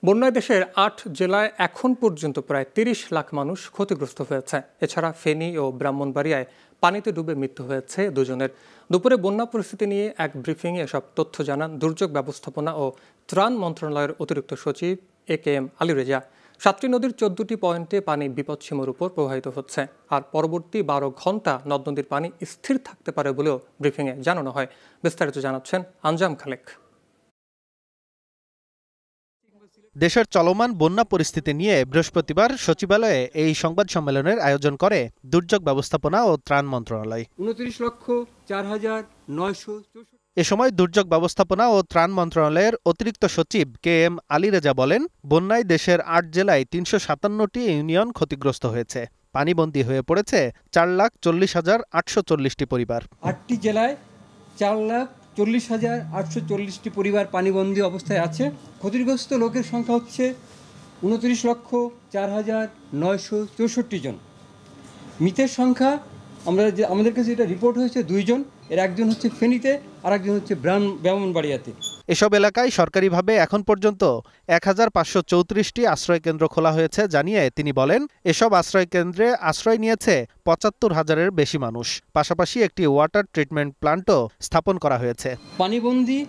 বন্যায় দেশের ৮ জেলায় এখন পর্যন্ত প্রায় ৩০ লাখ মানুষ ক্ষতিগ্রস্ত হয়েছে। এছাড়া ফেনী ও ব্রাহ্মণবাড়িয়ায় পানিতে ডুবে মৃত্যু হয়েছে দুজনের। দুপুরে বন্যা পরিস্থিতি নিয়ে এক ব্রিফিংয়ে এসব তথ্য জানান দুর্যোগ ব্যবস্থাপনা ও ত্রাণ মন্ত্রণালয়ের অতিরিক্ত সচিব AKM আলী রেজা। ৭টি নদীর ১৪টি পয়েন্টে পানি বিপদসীমার উপর প্রবাহিত হচ্ছে, আর পরবর্তী ১২ ঘন্টা নদ নদীর পানি স্থির থাকতে পারে বলেও ব্রিফিংয়ে জানানো হয়। বিস্তারিত জানাচ্ছেন আঞ্জাম খালেক। দেশের চলমান বন্যা পরিস্থিতি নিয়ে বৃহস্পতিবার সচিবালয়ে এই সংবাদ সম্মেলনের আয়োজন করে দুর্যোগ ব্যবস্থাপনা ও ত্রাণ মন্ত্রণালয়। ২৯,০৪,৯৬৪। এ সময় দুর্যোগ ব্যবস্থাপনা ও ত্রাণ মন্ত্রণালয়ের অতিরিক্ত সচিব KM আলী রেজা বলেন, বন্যায় দেশের ৮ জেলায় ৩৫৭টি ইউনিয়ন ক্ষতিগ্রস্ত হয়েছে। পানিবন্দী হয়ে পড়েছে ৪,৪০,৮৪০টি পরিবার। ৮টি জেলায় ৪,৪০,৮৪০টি পরিবার পানিবন্দী অবস্থায় আছে। ক্ষতিগ্রস্ত লোকের সংখ্যা হচ্ছে ২৯,০৪,৯৬৪ জন। মৃতের সংখ্যা আমাদের কাছে যেটা রিপোর্ট হয়েছে ২ জন। এর একজন হচ্ছে ফেনীতে, আর একজন হচ্ছে ব্রাহ্মণবাড়িয়াতে। এসব এলাকায় সরকারিভাবে এখন পর্যন্ত ১,৫৩৪টি আশ্রয়কেন্দ্র খোলা হয়েছে জানিয়ে তিনি বলেন, এসব আশ্রয়কেন্দ্রে আশ্রয় নিয়েছে ৭৫,০০০-এর বেশি মানুষ। পাশাপাশি একটি ওয়াটার ট্রিটমেন্ট প্ল্যান্টও স্থাপন করা হয়েছে। পানিবন্দী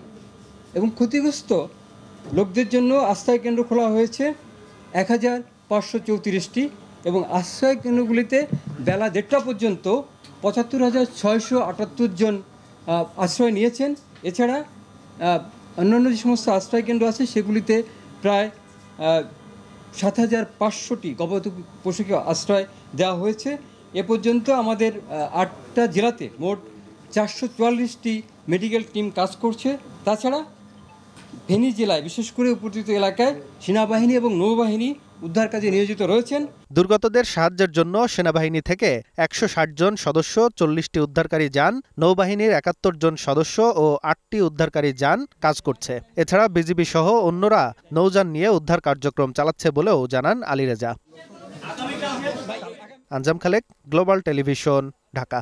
এবং ক্ষতিগ্রস্ত লোকদের জন্য আশ্রয়কেন্দ্র খোলা হয়েছে ১,৫৩৪টি, এবং আশ্রয়কেন্দ্রগুলিতে বেলা ১:৩০ পর্যন্ত ৭৫,৬৭৮ জন আশ্রয় নিয়েছেন। এছাড়া অন্যান্য যে সমস্ত আশ্রয়কেন্দ্র আছে সেগুলিতে প্রায় ৭,৫০০টি গবাদি পশুকে আশ্রয় দেওয়া হয়েছে। এ পর্যন্ত আমাদের ৮টা জেলাতে মোট ৪৪৪টি মেডিকেল টিম কাজ করছে। তাছাড়া ফেনী জেলায় বিশেষ করে উপদ্রুত এলাকায় সেনাবাহিনী এবং নৌবাহিনী উদ্ধার কাজে নিয়োজিত রয়েছেন। দুর্গতদের সাহায্যের জন্য সেনাবাহিনী থেকে ১৬০ জন সদস্য, ৪০টি উদ্ধারকারী যান, নৌবাহিনীর ৭১ জন সদস্য ও ৮টি উদ্ধারকারী যান কাজ করছে। এছাড়া বিজিবি সহ অন্যরা নৌযান নিয়ে উদ্ধার কার্যক্রম চালাচ্ছে বলেও জানান আলী রেজা। আঞ্জাম খালেক, গ্লোবাল টেলিভিশন, ঢাকা।